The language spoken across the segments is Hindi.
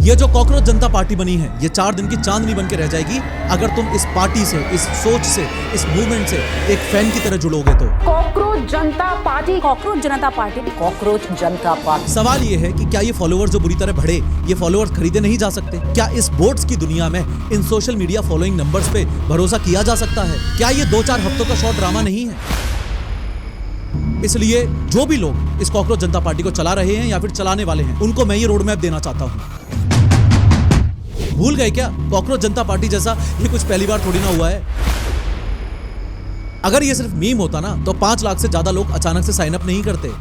ये जो कॉकरोच जनता पार्टी बनी है, ये 4 दिन की चांदनी बन के रह जाएगी अगर तुम इस पार्टी से, इस सोच से, इस मूवमेंट से एक फैन की तरह जुड़ोगे तो। कॉकरोच जनता पार्टी, कॉकरोच जनता पार्टी, कॉकरोच जनता पार्टी। सवाल ये है कि क्या ये फॉलोअर्स जो बुरी तरह बढ़े, ये फॉलोअर्स खरीदे नहीं जा सकते? क्या इस बोट्स की दुनिया में इन सोशल मीडिया फॉलोइंग नंबर्स पे भरोसा किया जा सकता है? क्या ये 2-4 हफ्तों का शॉर्ट ड्रामा नहीं है? इसलिए जो भी लोग इस कॉकरोच जनता पार्टी को चला रहे हैं या फिर चलाने वाले हैं, उनको मैं ये रोड मैप देना चाहता हूं। भूल गए क्या, कॉकरोच जनता पार्टी जैसा ये कुछ पहली बार थोड़ी ना हुआ है। अगर ये सिर्फ मीम होता ना, तो 5 लाख से ज्यादा लोग अचानक से साइन अप नहीं करते।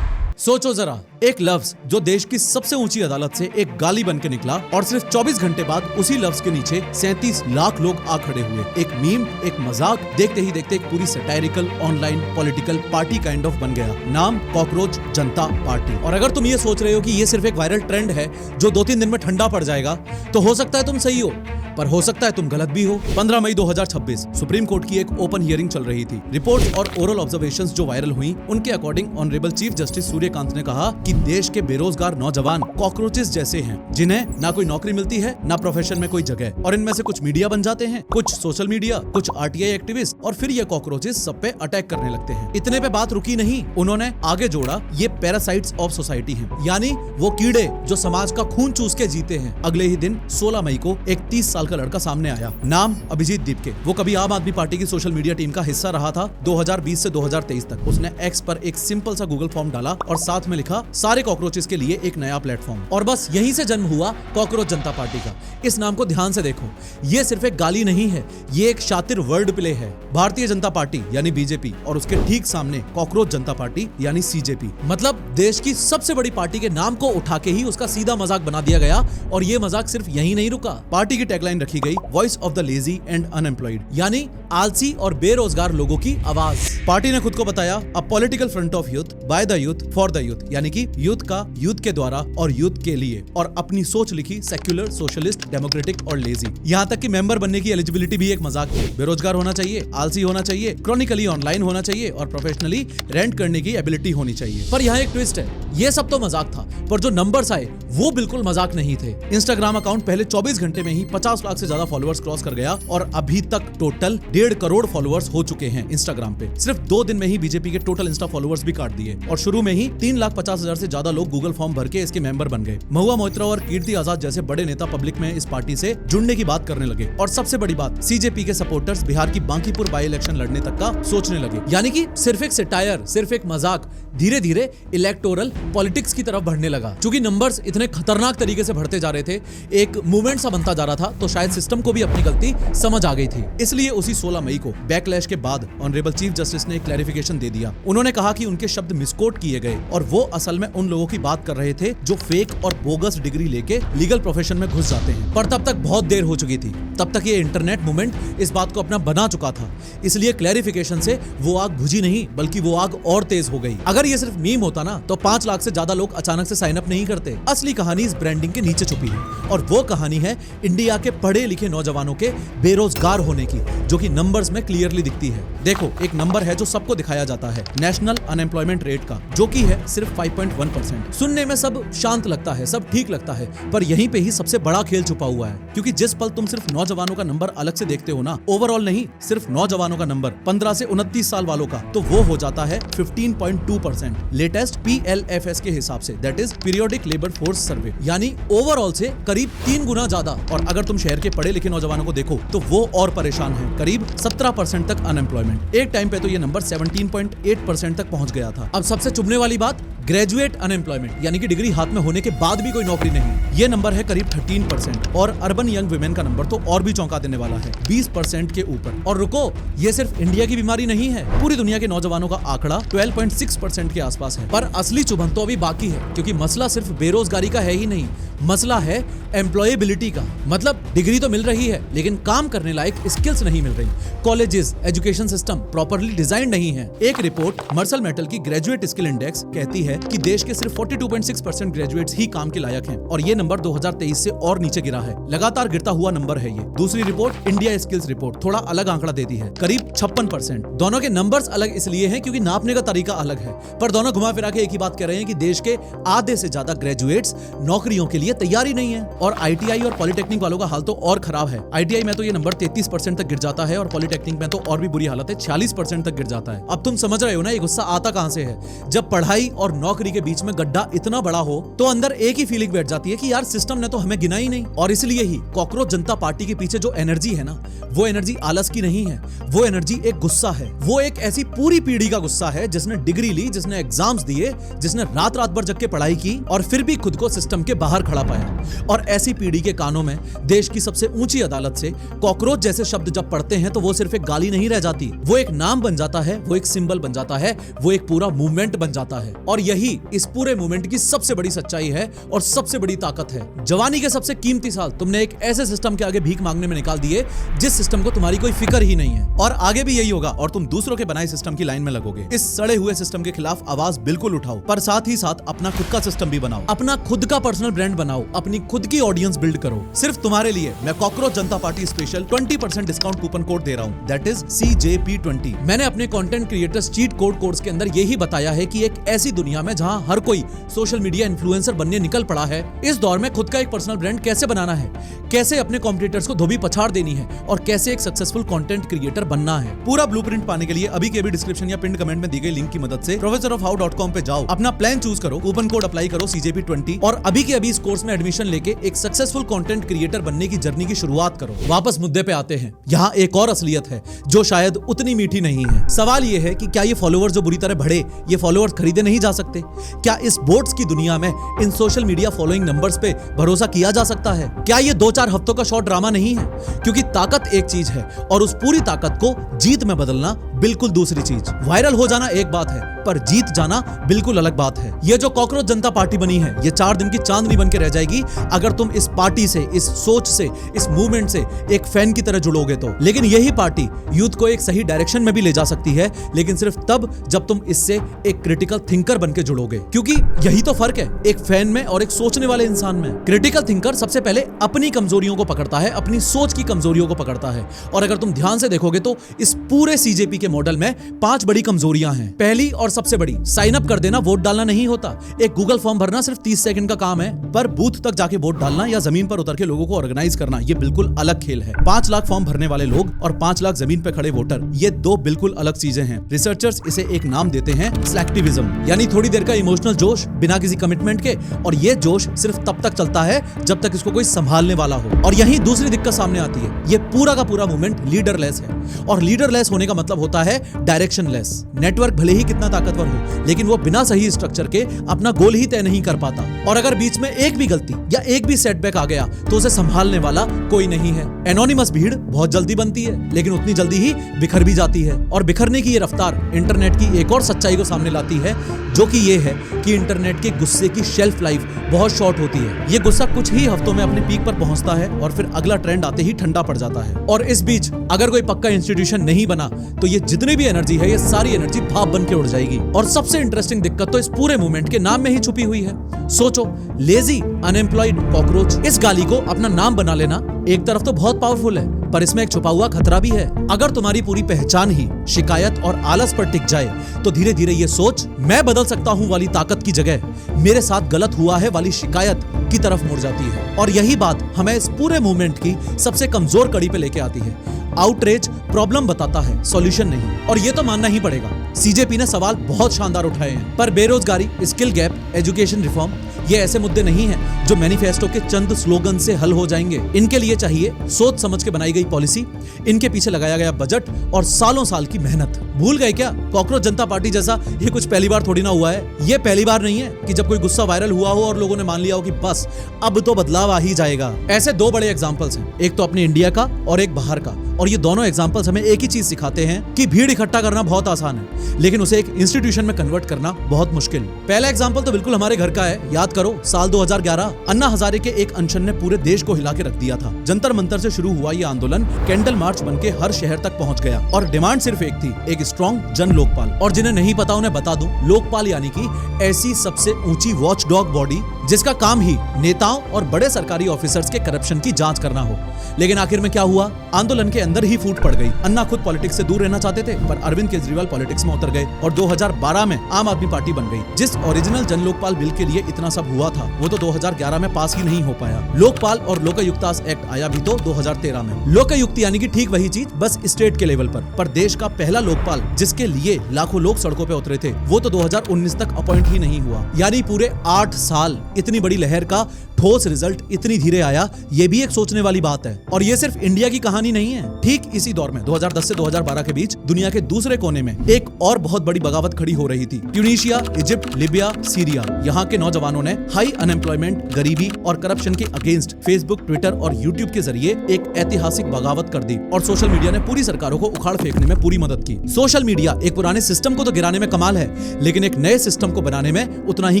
सोचो जरा, एक लफ्ज जो देश की सबसे ऊंची अदालत से एक गाली बन के निकला और सिर्फ 24 घंटे बाद उसी लफ्ज के नीचे 37 लाख लोग आ खड़े हुए। एक मीम, एक मजाक, देखते ही देखते एक पूरी satirical online political party kind of बन गया। नाम कॉकरोच जनता पार्टी। और अगर तुम ये सोच रहे हो कि ये सिर्फ एक वायरल ट्रेंड है जो 2-3 दिन में ठंडा पड़ जाएगा, तो हो सकता है तुम सही हो, पर हो सकता है तुम गलत भी हो। 15 मई 2026 सुप्रीम कोर्ट की एक ओपन हियरिंग चल रही थी। रिपोर्ट और ओरल ऑब्जर्वेशंस जो वायरल हुई, उनके according honourable chief justice Suryakant ने कहा कि देश के बेरोजगार नौजवान कॉकरोचेस जैसे हैं, जिन्हें ना कोई नौकरी मिलती है, ना प्रोफेशन में कोई जगह, और इनमें से कुछ मीडिया बन जाते हैं, कुछ सोशल मीडिया, कुछ आरटीआई एक्टिविस्ट, और फिर ये कॉकरोचेस सब पे अटैक करने लगते हैं। इतने पे बात रुकी नहीं, उन्होंने आगे जोड़ा ये पैरासाइट्स ऑफ सोसाइटी हैं, यानी वो कीड़े जो समाज का खून चूस के जीते हैं। अगले ही दिन 16 मई को एक 30 साल का लड़का सामने आया, नाम अभिजीत दीपके। वो कभी आम आदमी पार्टी की सोशल मीडिया टीम का हिस्सा रहा था 2020 से 2023 तक। उसने एक्स पर एक सिंपल सा गूगल फॉर्म डाला और साथ में लिखा सारे कॉकरोचेस के लिए एक नया प्लेटफॉर्म। और बस यहीं से जन्म हुआ कॉकरोच जनता पार्टी का। इस नाम को ध्यान से देखो, ये सिर्फ एक गाली नहीं है, ये एक शातिर वर्ड प्ले है। भारतीय जनता पार्टी यानी बीजेपी और उसके ठीक सामने कॉकरोच जनता पार्टी यानी सीजेपी। मतलब देश की सबसे बड़ी पार्टी के नाम को उठा के ही उसका सीधा मजाक बना दिया गया। और ये मजाक सिर्फ यहीं नहीं रुका, पार्टी की टैगलाइन रखी गई, voice of the lazy and unemployed, यानी आलसी और बेरोजगार लोगों की आवाज। पार्टी ने खुद को बताया a political front of youth, by the youth, for the youth, यानी कि यूथ का यूथ के द्वारा और यूथ के लिए। और अपनी सोच लिखी सेक्युलर, सोशलिस्ट, डेमोक्रेटिक और लेजी। यहाँ तक कि मेंबर बनने की एलिजिबिलिटी भी एक मजाक थी। बेरोजगार होना चाहिए, आलसी होना चाहिए, क्रॉनिकली ऑनलाइन होना चाहिए और प्रोफेशनली रेंट करने की एबिलिटी होनी चाहिए। पर यहाँ एक ट्विस्ट है, ये सब तो मजाक था, पर जो नंबर्स आए वो बिल्कुल मजाक नहीं थे। इंस्टाग्राम अकाउंट पहले 24 घंटे में ही 50 लाख से ज्यादा फॉलोअर्स क्रॉस कर गया और अभी तक टोटल 1.5 करोड़ फॉलोअर्स हो चुके हैं इंस्टाग्राम पे। सिर्फ 2 दिन में ही बीजेपी के टोटल इंस्टा फॉलोअर्स भी काट दिए और शुरू में ही 3,50,000 से ज्यादा लोग गूगल फॉर्म भर के इसके मेंबर बन गए। महुआ मोइत्रा और कीर्ति आजाद जैसे बड़े नेता पब्लिक में इस पार्टी से जुड़ने की बात करने लगे। और सबसे बड़ी बात, सीजेपी के सपोर्टर्स बिहार की बांकीपुर बाई इलेक्शन लड़ने तक का सोचने लगे। यानी कि सिर्फ एक सटायर, सिर्फ एक मजाक धीरे धीरे इलेक्टोरल पॉलिटिक्स की तरफ बढ़ने लगा। चूंकि नंबर्स इतने खतरनाक तरीके से बढ़ते जा रहे थे, एक मूवमेंट सा बनता जा रहा था, तो शायद सिस्टम को भी अपनी गलती समझ आ गई थी। इसलिए उसी 16 मई को बैकलैश के बाद ऑनरेबल चीफ जस्टिस ने एक क्लैरिफिकेशन दे दिया। उन्होंने कहा कि उनके शब्द मिसकोट किए गए और वो असल में उन लोगों की बात कर रहे थे जो फेक और बोगस डिग्री लेके लीगल प्रोफेशन में घुस जाते हैं। पर तब तक बहुत देर हो चुकी थी, तब तक ये इंटरनेट मूवमेंट इस बात को अपना बना चुका था। इसलिए क्लैरिफिकेशन से वो आग बुझी नहीं, बल्कि वो आग और तेज हो गई। अगर ये सिर्फ मीम होता ना, तो 5 लाख से ज्यादा लोग अचानक से साइन अप नहीं करते। असली कहानी इस ब्रांडिंग के नीचे छुपी है और वो कहानी है इंडिया के पढ़े लिखे नौजवानों के बेरोजगार होने की, जो कि नंबर्स में क्लियरली दिखती है। देखो, एक नंबर है जो सबको दिखाया जाता है, नेशनल अनएम्प्लॉयमेंट रेट का, जो कि है सिर्फ 5.1%। सुनने में सब शांत लगता है, सब ठीक लगता है, पर यहीं पे ही सबसे बड़ा खेल छुपा हुआ है। क्योंकि जिस पल तुम सिर्फ नौजवानों का नंबर अलग से देखते हो ना, ओवरऑल नहीं, सिर्फ नौजवानों का नंबर 15 से 29 साल वालों का, तो वो हो जाता है 15.2%। लेटेस्ट PLFS के हिसाब से, that is periodic labour force survey, यानी ओवरऑल से करीब 3 गुना ज्यादा। और अगर तुम शहर के पढ़े लिखे नौजवानों को देखो तो वो और परेशान है, करीब 17% तक अनएम्प्लॉयमेंट। एक टाइम पे तो ये नंबर 17.8% तक पहुंच गया था। अब सबसे चुभने वाली बात, ग्रेजुएट अनएम्प्लॉयमेंट, यानी कि डिग्री हाथ में होने के बाद भी कोई नौकरी नहीं, ये नंबर है करीब 13%। और अर्बन यंग वुमेन का नंबर तो और भी चौंका देने वाला है, 20% के ऊपर। और रुको, ये सिर्फ इंडिया की बीमारी नहीं है, पूरी दुनिया के नौजवानों का आंकड़ा 12.6% के आसपास है। पर असली चुभन तो अभी बाकी है, क्योंकि मसला सिर्फ बेरोजगारी का है ही नहीं, मसला है एम्प्लॉयबिलिटी का। मतलब डिग्री तो मिल रही है लेकिन काम करने लायक स्किल्स नहीं मिल रही। Colleges, education system properly design नहीं है। एक रिपोर्ट मर्सल मेटल की ग्रेजुएट स्किल इंडेक्स कहती है कि देश के सिर्फ 42.6% ग्रेजुएट्स ही काम के लायक हैं और ये नंबर 2023 से और नीचे गिरा है। लगातार गिरता हुआ नंबर है ये। दूसरी रिपोर्ट इंडिया स्किल्स रिपोर्ट थोड़ा अलग आंकड़ा देती है, करीब 56%। दोनों के नंबर्स अलग इसलिए हैं क्योंकि नापने का तरीका अलग है, पर दोनों घुमा फिरा के एक ही बात कह रहे हैं कि देश के आधे से ज्यादा ग्रेजुएट्स नौकरियों के लिए तैयारी नहीं है। और आईटीआई और पॉलिटेक्निक वालों का हाल तो और खराब है। आईटीआई में तो ये नंबर 33% तक गिर जाता है और पॉलिटेक्निक में तो और भी बुरी हालत है, 46% तक गिर जाता है। अब तुम समझ रहे हो ना ये गुस्सा आता कहां से है। जब पढ़ाई और नौकरी के बीच में गड्ढा इतना बड़ा हो तो अंदर एक ही फीलिंग बैठ जाती है कि यार सिस्टम ने तो हमें गिना ही नहीं। और इसलिए ही कॉकरोच जनता पार्टी के पीछे जो एनर्जी है ना, वो एनर्जी आलस की नहीं है, वो एनर्जी एक गुस्सा है। वो एक ऐसी पूरी पीढ़ी का गुस्सा है जिसने डिग्री ली, जिसने एग्जाम्स दिए, जिसने रात रात भर जग के पढ़ाई की और फिर भी खुद को सिस्टम के बाहर खड़ा पाया। और ऐसी पीढ़ी के कानों में देश की सबसे ऊंची अदालत से कॉकरोच जैसे शब्द जब पढ़ते हैं तो वो सिर्फ एक गाली नहीं रह जाती, वो एक नाम बन जाता है, वो एक सिंबल बन जाता है, वो एक पूरा मूवमेंट बन जाता है। और यही इस पूरे मूवमेंट की सबसे बड़ी सच्चाई है और सबसे बड़ी ताकत है। जवानी के सबसे कीमती साल तुमने एक ऐसे सिस्टम के आगे भीख मांगने में निकाल दिए जिस सिस्टम को तुम्हारी कोई फिक्र ही नहीं है। और आगे भी यही होगा और तुम दूसरों के बनाए सिस्टम की लाइन में लगोगे। इस सड़े हुए सिस्टम के खिलाफ आवाज बिल्कुल उठाओ, पर साथ ही साथ अपना खुद का सिस्टम भी बनाओ, अपना खुद का पर्सनल ब्रांड बनाओ, अपनी खुद की ऑडियंस बिल्ड करो। सिर्फ तुम्हारे लिए मैं कॉकरोच जनता party special 20% discount coupon code दे रहा हूं, दैट इज CJP20। मैंने अपने content creators cheat code course के अंदर यही बताया है कि एक ऐसी दुनिया में जहां हर कोई सोशल मीडिया इन्फ्लुएंसर बनने निकल पड़ा है, इस दौर में खुद का एक पर्सनल ब्रांड कैसे बनाना है, कैसे अपने कॉम्पिटिटर्स को धोबी पछाड़ देनी है और कैसे एक सक्सेसफुल कंटेंट क्रिएटर बनना है। पूरा ब्लूप्रिंट पाने के लिए अभी के अभी डिस्क्रिप्शन या पिन कमेंट में दी गई लिंक की मदद से professorofhow.com पे जाओ, अपना प्लान चूज करो, कूपन कोड अप्लाई करो CJP20 और अभी के अभी इस कोर्स में एडमिशन लेके एक सक्सेसफुल कंटेंट क्रिएटर बनने की जर्नी की शुरुआत करो। वापस मुद्दे पे आते हैं। यहाँ एक और असलियत है जो शायद उतनी मीठी नहीं है। सवाल ये है कि क्या ये फॉलोअर्स जो बुरी तरह बढ़े, ये फॉलोअर्स खरीदे नहीं जा सकते? क्या इस बोट्स की दुनिया में इन सोशल मीडिया फॉलोइंग नंबर्स पे भरोसा किया जा सकता है? क्या ये 2-4 हफ्तों का शॉर्ट ड्रामा नहीं है? क्योंकि ताकत एक चीज है और उस पूरी ताकत को जीत में बदलना बिल्कुल दूसरी चीज। वायरल हो जाना एक बात है, पर जीत जाना बिल्कुल अलग बात है। ये जो कॉकरोच जनता पार्टी बनी है, ये 4 दिन की चांदनी बन के रह जाएगी अगर तुम इस पार्टी से, इस सोच से, इस मूवमेंट से एक फैन की तरह जुड़ोगे तो। लेकिन यही पार्टी यूथ को एक सही डायरेक्शन में भी ले जा सकती है, लेकिन सिर्फ तब जब तुम इससे एक क्रिटिकल थिंकर बन के जुड़ोगे। क्योंकि यही तो फर्क है एक फैन में और एक सोचने वाले इंसान में। क्रिटिकल थिंकर सबसे पहले अपनी कमजोरियों को पकड़ता है, अपनी सोच की कमजोरियों को पकड़ता है। और अगर तुम ध्यान से देखोगे तो इस पूरे CJP के मॉडल में 5 बड़ी कमजोरियां हैं। पहली और सबसे बड़ी, साइन अप कर देना, वोट डालना नहीं होता। एक गूगल फॉर्म भरना सिर्फ 30 सेकंड का काम है, पर बूथ तक जाके वोट डालना या जमीन पर उतर के लोगों को ऑर्गेनाइज करना, ये बिल्कुल अलग खेल है। 5 लाख फॉर्म भरने वाले लोग और 5 लाख जमीन पे खड़े वोटर, ये 2 बिल्कुल अलग चीजें हैं। रिसर्चर्स इसे एक नाम देते हैं सिलेक्टिविज्म, यानी थोड़ी देर का इमोशनल जोश बिना किसी कमिटमेंट के, और ये जोश सिर्फ तब तक चलता है जब तक इसको कोई संभालने वाला हो। और यही दूसरी दिक्कत सामने आती है, ये पूरा का पूरा मूवमेंट लीडरलेस है। और लीडरलेस होने का मतलब होता है डायरेक्शनलेस। नेटवर्क भले ही कितना ताकतवर हो, लेकिन वो बिना सही स्ट्रक्चर के अपना गोल ही तय नहीं कर पाता। और अगर बीच में एक भी गलती या एक भी सेटबैक आ गया तो उसे संभालने वाला कोई नहीं है। एनोनिमस भीड़ बहुत जल्दी बनती है, लेकिन उतनी जल्दी ही बिखर भी जाती है। और बिखरने की ये रफ्तार इंटरनेट की एक और सच्चाई को सामने लाती है, जो कि ये है कि इंटरनेट के गुस्से की शेल्फ लाइफ बहुत शॉर्ट होती है। ये गुस्सा कुछ ही हफ्तों में अपने पीक पर पहुंचता है और फिर अगला ट्रेंड आते ही ठंडा पड़ जाता है। और इस बीच अगर कोई पक्का इंस्टीट्यूशन नहीं बना तो ये जितनी भी एनर्जी है, ये सारी एनर्जी भाप बन के उड़ जाएगी। और सबसे इंटरेस्टिंग दिक्कत तो इस पूरे मूवमेंट के नाम में ही छुपी हुई है। सोचो, लेजी, अनएम्प्लॉयड, कॉकरोच, इस गाली को अपना नाम बना लेना एक तरफ तो बहुत पावरफुल है, पर इसमें एक छुपा हुआ खतरा भी है। अगर तुम्हारी पूरी पहचान ही शिकायत और आलस पर टिक जाए तो धीरे धीरे ये सोच मैं बदल सकता हूं वाली ताकत की जगह मेरे साथ गलत हुआ है वाली शिकायत की तरफ मुड़ जाती है। और यही बात हमें इस पूरे मूवमेंट की सबसे कमजोर कड़ी पे लेके आती है। आउटरीच प्रॉब्लम बताता है, सॉल्यूशन नहीं। और ये तो मानना ही पड़ेगा, CJP ने सवाल बहुत शानदार उठाए हैं, पर बेरोजगारी, स्किल गैप, एजुकेशन रिफॉर्म, ये ऐसे मुद्दे नहीं हैं जो मैनिफेस्टो के चंद स्लोगन से हल हो जाएंगे। इनके लिए चाहिए सोच समझ के बनाई गई पॉलिसी, इनके पीछे लगाया गया बजट और सालों साल की मेहनत। भूल गए क्या, कॉकरोच जनता पार्टी जैसा ये कुछ पहली बार थोड़ी ना हुआ है। ये पहली बार नहीं है कि जब कोई गुस्सा वायरल हुआ हो और लोगों ने मान लिया हो कि बस अब तो बदलाव आ ही जाएगा। ऐसे 2 बड़े एग्जांपल्स हैं, एक तो अपने इंडिया का और एक बाहर का। और और ये दोनों एग्जांपल्स हमें एक ही चीज सिखाते हैं कि भीड़ इकट्ठा करना बहुत आसान है, लेकिन उसे एक इंस्टीट्यूशन में कन्वर्ट करना बहुत मुश्किल। पहला एग्जांपल तो बिल्कुल हमारे घर का है। याद करो, साल 2011 अन्ना हजारे के एक अनशन ने पूरे देश को हिला के रख दिया था। जंतर मंतर से शुरू हुआ ये आंदोलन कैंडल मार्च बनके हर शहर तक पहुंच गया और डिमांड सिर्फ एक थी, एक स्ट्रॉन्ग जन लोकपाल। और जिन्हें नहीं पता उन्हें बता दूं, लोकपाल यानी कि ऐसी सबसे ऊंची वॉचडॉग बॉडी जिसका काम ही नेताओं और बड़े सरकारी ऑफिसर्स के करप्शन की जांच करना हो। लेकिन आखिर में क्या हुआ? आंदोलन के अंदर ही फूट पड़ गई। अन्ना खुद पॉलिटिक्स से दूर रहना चाहते थे, पर अरविंद केजरीवाल पॉलिटिक्स में उतर गए और 2012 में आम आदमी पार्टी बन गई। जिस ओरिजिनल जन लोकपाल बिल के लिए इतना सब हुआ था, वो तो 2011 में पास ही नहीं हो पाया। लोकपाल और लोकायुक्तास एक्ट आया भी तो 2013 में। लोकायुक्त यानी कि ठीक वही चीज, बस स्टेट के लेवल पर देश का पहला लोकपाल जिसके लिए लाखों लोग सड़कों पे उतरे थे, वो तो 2019 तक अपॉइंट ही नहीं हुआ। यानी पूरे 8 साल इतनी बड़ी लहर का ठोस रिजल्ट इतनी धीरे आया, ये भी एक सोचने वाली बात है। और ये सिर्फ इंडिया की कहानी नहीं है। ठीक इसी दौर में 2010 से 2012 के बीच दुनिया के दूसरे कोने में एक और बहुत बड़ी बगावत खड़ी हो रही थी। Tunisia, Egypt, Libya, Syria. यहाँ के नौजवानों ने हाई अनएम्प्लॉयमेंट, गरीबी और करप्शन के अगेंस्ट फेसबुक, ट्विटर और यूट्यूब के जरिए एक ऐतिहासिक बगावत कर दी और सोशल मीडिया ने पूरी सरकारों को उखाड़ फेंकने में पूरी मदद की। सोशल मीडिया एक पुराने सिस्टम को तो गिराने में कमाल है, लेकिन एक नए सिस्टम को बनाने में उतना ही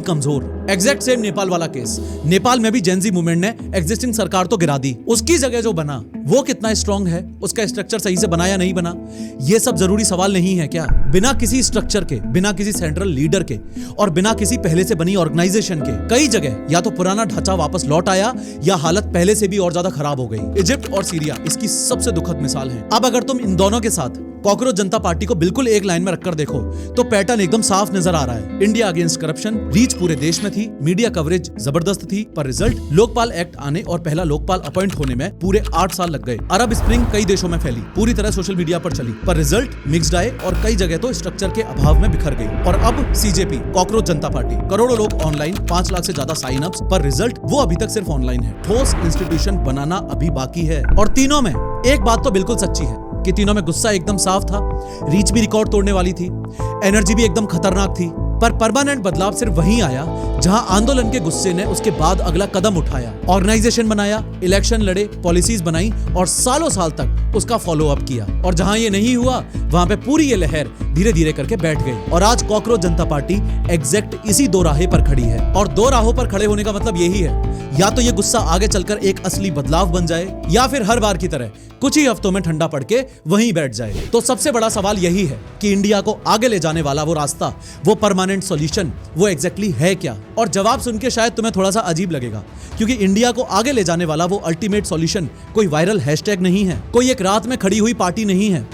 कमजोर। एग्जैक्ट सेम नेपाल वाला केस। नेपाल में भी जेनजी मूवमेंट ने एग्जिस्टिंग सरकार तो गिरा दी, उसकी जगह जो बना वो कितना स्ट्रांग है, उसका स्ट्रक्चर सही से बना या नहीं बना, ये सब जरूरी सवाल नहीं है क्या? बिना किसी स्ट्रक्चर के, बिना किसी सेंट्रल लीडर के और बिना किसी पहले से बनी ऑर्गेनाइजेशन के कई जगह या तो पुराना ढांचा वापस लौट आया या हालत पहले से भी और ज्यादा खराब हो गई। इजिप्ट और सीरिया इसकी सबसे दुखद मिसाल है। अब अगर तुम इन दोनों के साथ कॉकरोच जनता पार्टी को बिल्कुल एक लाइन में रखकर देखो तो पैटर्न एकदम साफ नजर आ रहा है। इंडिया अगेंस्ट करप्शन, रीच पूरे देश में थी, मीडिया कवरेज जबरदस्त थी, पर रिजल्ट लोकपाल एक्ट आने और पहला लोकपाल अपॉइंट होने में पूरे 8 साल लग गए। अरब स्प्रिंग कई देशों में फैली, पूरी तरह सोशल मीडिया पर चली, पर रिजल्ट मिक्स्ड आए और कई जगह तो स्ट्रक्चर के अभाव में बिखर गई। और अब सीजेपी, कॉकरोच जनता पार्टी, करोड़ों लोग ऑनलाइन, 5 लाख से ज्यादा साइन अप्स, पर रिजल्ट वो अभी तक सिर्फ ऑनलाइन है। ठोस इंस्टीट्यूशन बनाना अभी बाकी है। और तीनों में एक बात तो बिल्कुल सच्ची है कि तीनों में गुस्सा एकदम साफ था, रीच भी रिकॉर्ड तोड़ने वाली थी, एनर्जी भी एकदम खतरनाक थी, पर परमानेंट बदलाव सिर्फ वहीं आया जहां आंदोलन के गुस्से ने उसके बाद अगला कदम उठाया, ऑर्गेनाइजेशन बनाया, इलेक्शन लड़े, पॉलिसीज बनाई और सालों साल तक उसका फॉलो अप किया। और जहां ये नहीं हुआ वहां पे पूरी ये लहर धीरे धीरे करके बैठ गई। और आज कॉकरोच जनता पार्टी एग्जैक्ट इसी दो राहे पर खड़ी है। और दो राहों पर खड़े होने का मतलब यही है, या तो ये गुस्सा आगे चलकर एक असली बदलाव बन जाए, या फिर हर बार की तरह कुछ ही हफ्तों में ठंडा पड़ के वहीं बैठ जाए। तो सबसे बड़ा सवाल यही है कि इंडिया को आगे ले जाने वाला वो रास्ता, वो परमानेंट सॉल्यूशन, वो एग्जैक्टली है क्या? और जवाब सुन के शायद तुम्हें थोड़ा सा अजीब लगेगा, क्योंकि इंडिया को आगे ले जाने वाला वो अल्टीमेट सॉल्यूशन कोई वायरल हैशटैग नहीं है, कोई एक रात में खड़ी हुई पार्टी नहीं है।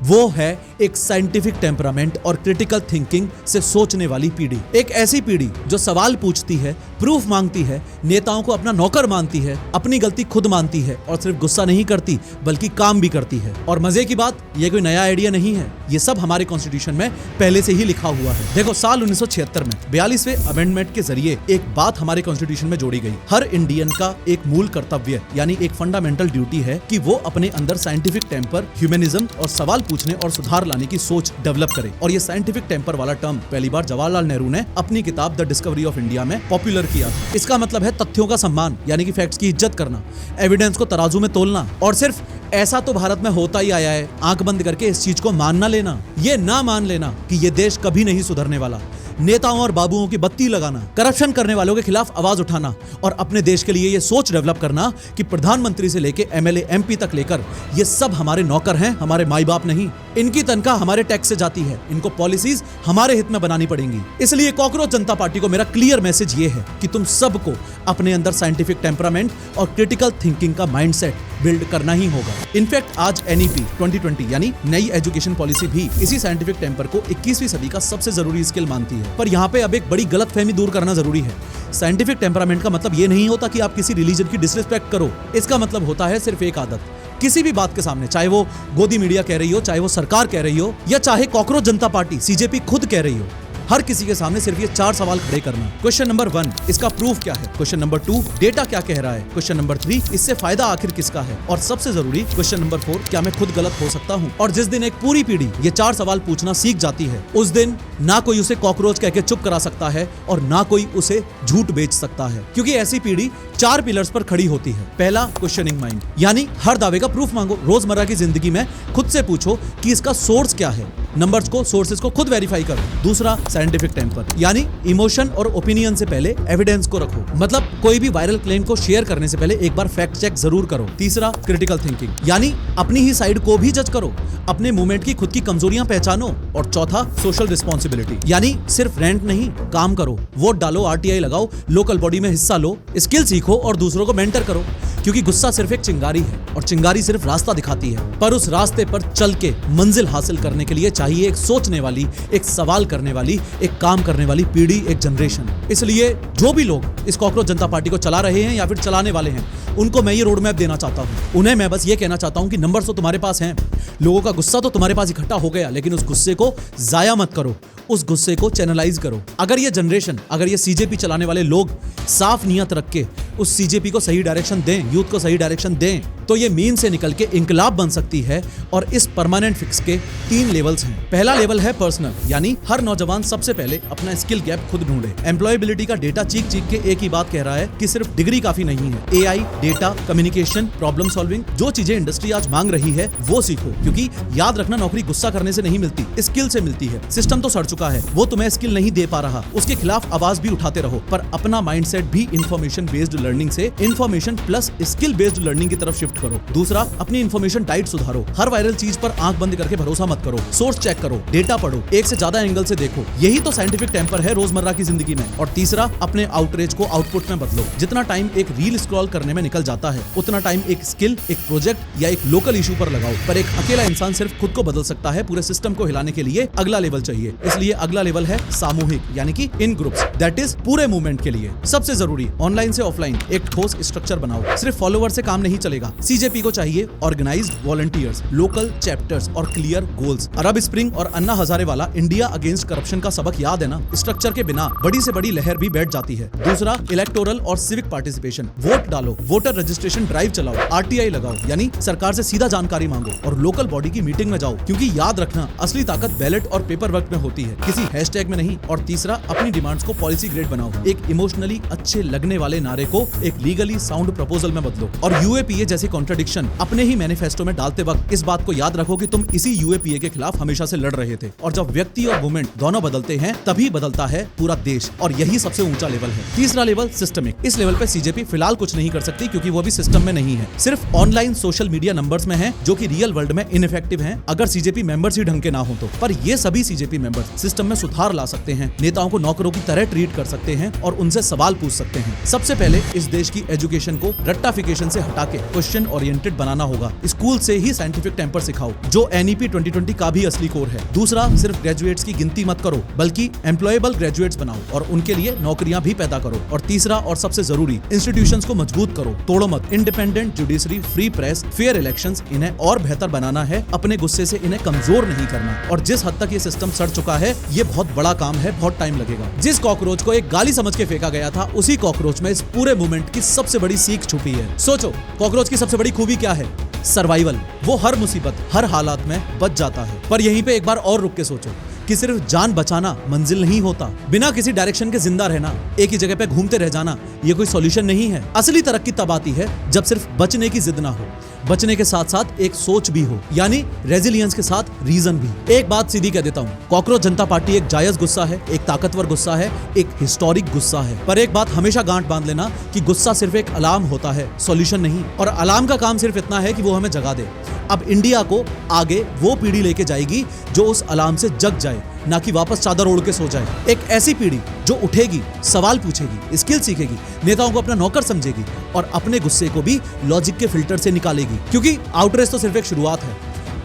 वो है एक साइंटिफिक टेम्परामेंट और क्रिटिकल थिंकिंग से सोचने वाली पीढ़ी। एक ऐसी पीढ़ी जो सवाल पूछती है, प्रूफ मांगती है, नेताओं को अपना नौकर मानती है, अपनी गलती खुद मानती है और सिर्फ गुस्सा नहीं करती बल्कि काम भी करती है। और मजे की बात, ये कोई नया आइडिया नहीं है, ये सब हमारे कॉन्स्टिट्यूशन में पहले से ही लिखा हुआ है। देखो, साल 1976 में 42वें अमेंडमेंट के जरिए एक बात हमारे कॉन्स्टिट्यूशन में जोड़ी गई। हर इंडियन का एक मूल कर्तव्य यानी एक फंडामेंटल ड्यूटी है कि वो अपने अंदर साइंटिफिक टेम्पर, ह्यूमनिज्म और सवाल पूछने और सुधार लाने की सोच डेवलप करे। और ये साइंटिफिक टेम्पर वाला टर्म पहली बार जवाहरलाल नेहरू ने अपनी किताब द डिस्कवरी ऑफ इंडिया में पॉपुलर किया। इसका मतलब है तथ्यों का सम्मान, यानी कि फैक्ट्स की इज्जत करना, एविडेंस को तराजू में तोलना। और सिर्फ ऐसा तो भारत में होता ही आया है, आंख बंद करके इस चीज को मान ना लेना, ये ना मान लेना कि ये देश कभी नहीं सुधरने वाला। नेताओं और बाबुओं की बत्ती लगाना, करप्शन करने वालों के खिलाफ आवाज उठाना और अपने देश के लिए ये सोच डेवलप करना कि प्रधानमंत्री से लेके एमएलए एमपी तक लेकर ये सब हमारे नौकर हैं, हमारे माई बाप नहीं। इनकी तनख्वाह हमारे टैक्स से जाती है, इनको पॉलिसीज हमारे हित में बनानी पड़ेंगी। इसलिए कॉकरोच जनता पार्टी को मेरा क्लियर मैसेज ये है कि तुम सबको अपने अंदर साइंटिफिक टेम्परामेंट और क्रिटिकल थिंकिंग का माइंडसेट बिल्ड करना ही होगा। इनफैक्ट आज एनईपी 2020 यानी नई एजुकेशन पॉलिसी भी इसी साइंटिफिक टेम्पर को 21वीं सदी का सबसे जरूरी स्किल मानती है। पर यहाँ पे अब एक बड़ी गलतफहमी दूर करना जरूरी है। साइंटिफिक टेम्परामेंट का मतलब ये नहीं होता कि आप किसी रिलीजन की डिसरिस्पेक्ट करो। इसका मतलब होता है सिर्फ एक आदत, किसी भी बात के सामने, चाहे वो गोदी मीडिया कह रही हो, चाहे वो सरकार कह रही हो, या चाहे कॉकरोच जनता पार्टी सीजेपी खुद कह रही हो, हर किसी के सामने सिर्फ ये 4 सवाल खड़े करना। क्वेश्चन नंबर 1, इसका प्रूफ क्या है? क्वेश्चन नंबर 2, डेटा क्या कह रहा है? क्वेश्चन नंबर 3, इससे फायदा आखिर किसका है? और सबसे जरूरी क्वेश्चन नंबर 4, क्या मैं खुद गलत हो सकता हूँ? और जिस दिन एक पूरी पीढ़ी ये 4 सवाल पूछना सीख जाती है, उस दिन ना कोई उसे कॉकरोच कह के चुप करा सकता है और ना कोई उसे झूठ बेच सकता है, क्योंकि ऐसी पीढ़ी 4 पिलर्स पर खड़ी होती है। पहला, क्वेश्चनिंग माइंड, यानी हर दावे का प्रूफ मांगो। रोजमर्रा की जिंदगी में खुद से पूछो कि इसका सोर्स क्या है, नंबर्स को, सोर्सेज को खुद वेरीफाई करो। दूसरा, साइंटिफिक टेम्पर, यानी इमोशन और ओपिनियन से पहले एविडेंस को रखो, मतलब कोई भी वायरल क्लेम को शेयर करने से पहले एक बार फैक्ट चेक जरूर करो। तीसरा, क्रिटिकल थिंकिंग, यानी अपनी ही साइड को भी जज करो, अपने मूवमेंट की खुद की कमजोरियां पहचानो। और चौथा, सोशल रिस्पॉन्सिबिलिटी, यानी सिर्फ रेंट नहीं, काम करो, वोट डालो, आरटीआई लगाओ, लोकल बॉडी में हिस्सा लो, स्किल सीखो और दूसरों को मेंटर करो, क्योंकि गुस्सा सिर्फ एक चिंगारी है और चिंगारी सिर्फ रास्ता दिखाती है, पर उस रास्ते पर चल के मंजिल हासिल करने के लिए चाहिए एक सोचने वाली, एक सवाल करने वाली, एक काम करने वाली पीढ़ी, एक जनरेशन। इसलिए जो भी लोग इस कॉकरोच जनता पार्टी को चला रहे हैं या फिर चलाने वाले हैं, उनको मैं ये रोड मैप देना चाहता हूं। उन्हें मैं बस ये कहना चाहता हूं कि नंबर्स तो तुम्हारे पास हैं, लोगों का गुस्सा तो तुम्हारे पास इकट्ठा हो गया, लेकिन उस गुस्से को जाया मत करो, उस गुस्से को चैनलाइज करो। अगर ये जनरेशन, अगर ये सीजेपी चलाने वाले लोग साफ नियत रख के उस सीजेपी को सही डायरेक्शन दें, यूथ को सही डायरेक्शन दें, तो ये मीम से निकल के इंकलाब बन सकती है। और इस परमानेंट फिक्स के 3 लेवल्स हैं। पहला लेवल है पर्सनल, यानी हर नौजवान सबसे पहले अपना स्किल गैप खुद ढूंढे। एम्प्लॉयबिलिटी का डेटा चीख चीख के एक ही बात कह रहा है कि सिर्फ डिग्री काफी नहीं है। AI, data, communication, problem solving, जो चीजें इंडस्ट्री आज मांग रही है वो सीखो, क्योंकि याद रखना, नौकरी गुस्सा करने से नहीं मिलती, स्किल से मिलती है। सिस्टम तो सड़ चुका है, वो तुम्हें स्किल नहीं दे पा रहा, उसके खिलाफ आवाज भी उठाते रहो, पर अपना माइंडसेट भी इंफॉर्मेशन बेस्ड लर्निंग से information plus skill based learning की तरफ शिफ्ट करो। दूसरा, अपनी इंफॉर्मेशन डाइट सुधारो। हर वायरल चीज पर आंख बंद करके भरोसा मत करो, सोर्स चेक करो, डेटा पढ़ो, एक से ज्यादा एंगल से देखो। यही तो साइंटिफिक टेम्पर है रोजमर्रा की जिंदगी में। और तीसरा, अपने आउटरीच को आउटपुट में बदलो। जितना टाइम एक रील स्क्रॉल करने में निकल जाता है, उतना टाइम एक स्किल, एक प्रोजेक्ट या एक लोकल इशू पर लगाओ। पर एक अकेला इंसान सिर्फ खुद को बदल सकता है, पूरे सिस्टम को हिलाने के लिए अगला लेवल चाहिए। इसलिए अगला लेवल है सामूहिक, यानी कि इन ग्रुप्स, दैट इज पूरे मूवमेंट के लिए। सबसे जरूरी, ऑनलाइन से ऑफलाइन एक ठोस स्ट्रक्चर बनाओ। सिर्फ फॉलोवर से काम नहीं चलेगा। सीजेपी को चाहिए ऑर्गेनाइज्ड वॉलंटियर्स, लोकल चैप्टर्स और क्लियर गोल्स। अरब स्प्रिंग और अन्ना हजारेवाला इंडिया अगेंस्ट करप्शन का सबक याद है ना? स्ट्रक्चर के बिना बड़ी से बड़ी लहर भी बैठ जाती है। दूसरा, इलेक्टोरल और सिविक पार्टिसिपेशन, वोट डालो, वोटर रजिस्ट्रेशन ड्राइव चलाओ, आरटीआई लगाओ, यानी सरकार से सीधा जानकारी मांगो और लोकल बॉडी की मीटिंग में जाओ, क्योंकि याद रखना, असली ताकत बैलेट और पेपर वर्क में होती है, किसी हैशटैग में नहीं। और तीसरा, अपनी डिमांड्स को पॉलिसी ग्रेड बनाओ। एक इमोशनली अच्छे लगने वाले नारे को एक लीगली साउंड प्रपोजल में बदलो। और यूएपीए जैसी कॉन्ट्रडिक्शन अपने ही मैनिफेस्टो में डालते वक्त इस बात को याद रखो कि तुम इसी यूएपीए के खिलाफ हमेशा से लड़ रहे थे। और जब व्यक्ति और मूवमेंट दोनों बदलते हैं, तभी बदलता है पूरा देश, और यही सबसे ऊंचा लेवल है। तीसरा लेवल, सिस्टमिक। इस लेवल पे सीजेपी फिलहाल कुछ नहीं कर सकती, क्योंकि वो भी सिस्टम में नहीं है, सिर्फ ऑनलाइन सोशल मीडिया नंबर्स में है, जो कि रियल वर्ल्ड में इनइफेक्टिव हैं, अगर सीजेपी मेंबर्स ही ढंग के ना हो तो। पर ये सभी सीजेपी मेंबर्स सिस्टम में सुधार ला सकते हैं, नेताओं को नौकरों की तरह ट्रीट कर सकते हैं और उनसे सवाल पूछ सकते हैं। सबसे पहले इस देश की एजुकेशन को रट्टाफिकेशन से हटा के क्वेश्चन ओरिएंटेड बनाना होगा। स्कूल से ही साइंटिफिक टेम्पर सिखाओ, जो एनईपी 2020 का भी असली कोर है। दूसरा, सिर्फ ग्रेजुएट्स की गिनती मत करो, बल्कि एम्प्लॉयबल ग्रेजुएट्स बनाओ और उनके लिए नौकरियां भी पैदा करो। और तीसरा और सबसे जरूरी, इंस्टीट्यूशंस को मजबूत करो, तोड़ो मत। Independent judiciary, free press, fair elections, इन्हें और बेहतर बनाना है, अपने गुस्से से इन्हें कमजोर नहीं करना। और जिस हद तक ये सिस्टम सड़ चुका है, ये बहुत बड़ा काम है, बहुत टाइम लगेगा। जिस कॉकरोच को एक गाली समझ के फेंका गया था, उसी कॉकरोच में इस पूरे मूवमेंट की सबसे बड़ी सीख छुपी है। सोचो, कॉकरोच की सबसे बड़ी खूबी क्या है? सर्वाइवल। वो हर मुसीबत, हर हालात में बच जाता है। पर यहीं पे एक बार और रुक के सोचो कि सिर्फ जान बचाना मंजिल नहीं होता। बिना किसी डायरेक्शन के जिंदा रहना, एक ही जगह पे घूमते रह जाना, ये कोई सॉल्यूशन नहीं है। असली तरक्की तब आती है जब सिर्फ बचने की जिद ना हो, बचने के साथ साथ एक सोच भी हो, यानी रेजिलियंस के साथ रीजन भी। एक बात सीधी कह देता हूँ, कॉकरोच जनता पार्टी एक जायज गुस्सा है, एक ताकतवर गुस्सा है, एक हिस्टोरिक गुस्सा है। पर एक बात हमेशा गांठ बांध लेना कि गुस्सा सिर्फ एक अलार्म होता है, सॉल्यूशन नहीं। और अलार्म का काम सिर्फ इतना है कि वो हमें जगा दे। अब इंडिया को आगे वो पीढ़ी लेके जाएगी जो उस अलार्म से जग जाए, ना कि वापस चादर ओढ़ के सो जाए। एक ऐसी पीढ़ी जो उठेगी, सवाल पूछेगी, स्किल सीखेगी, नेताओं को अपना नौकर समझेगी और अपने गुस्से को भी लॉजिक के फिल्टर से निकालेगी। क्योंकि आउटरेस तो सिर्फ एक शुरुआत है,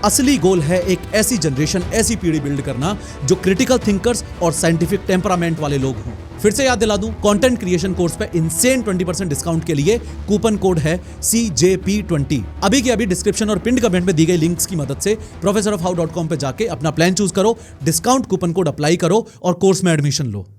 असली गोल है एक ऐसी जनरेशन, ऐसी पीढ़ी बिल्ड करना जो क्रिटिकल थिंकर्स और साइंटिफिक टेम्परामेंट वाले लोग हों। फिर से याद दिला दूं, कंटेंट क्रिएशन कोर्स पे इंसेन 20% डिस्काउंट के लिए कूपन कोड है CJP20। अभी के अभी डिस्क्रिप्शन और पिंड कमेंट में दी गई लिंक्स की मदद से professorofhow.com पे जाके अपना प्लान चूज करो, डिस्काउंट कूपन कोड अप्लाई करो और कोर्स में एडमिशन लो।